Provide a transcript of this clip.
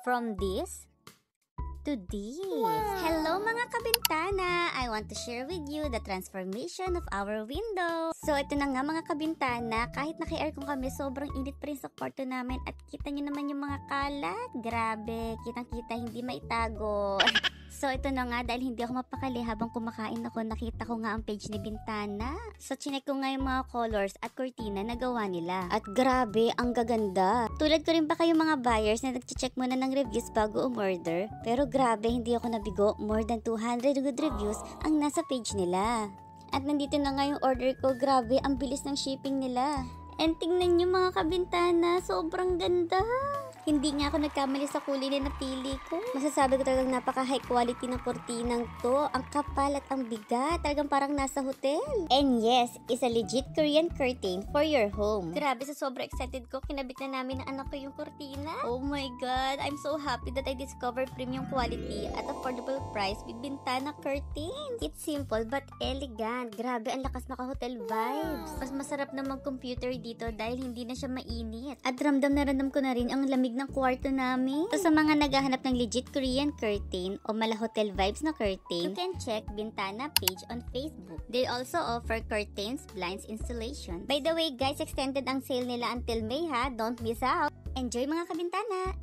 From this to this. Hello mga kabintana! I want to share with you the transformation of our window. So ito na nga mga kabintana, kahit naka-aircon kami, sobrang init pa rin sa kwarto namin at kita nyo naman yung mga kalat. Grabe, kitang-kita, hindi maitago. So ito na nga, dahil hindi ako mapakali habang kumakain ako, nakita ko nga ang page ni Bintana. So chinek ko nga yung mga colors at kurtina na gawa nila. At grabe, ang gaganda. Tulad ko rin ba kayo mga buyers na nag-check muna ng reviews bago umorder? Pero grabe, hindi ako nabigo. More than 200 good reviews ang nasa page nila. At nandito na nga yung order ko. Grabe, ang bilis ng shipping nila. And tingnan nyo mga kabintana, sobrang ganda. Hindi nga ako nagkamali sa kulay na napili ko. Masasabi ko talagang napaka high quality ng kurtinang to. Ang kapal at ang bigat. Talagang parang nasa hotel. And yes, is a legit Korean curtain for your home. Grabe, sa sobrang excited ko, kinabit na namin ng anak ko yung kurtina. Oh my God, I'm so happy that I discovered premium quality at affordable price with Bintana curtains. It's simple but elegant. Grabe, ang lakas maka-hotel vibes. Mas masarap na mag-computer dito dahil hindi na siya mainit. At ramdam ko na rin ang lamig ng kwarto namin. So sa mga naghahanap ng legit Korean curtain o mala hotel vibes na curtain, you can check Bintana page on Facebook. They also offer curtains, blinds installation. By the way guys, extended ang sale nila until May ha. Don't miss out. Enjoy mga kabintana!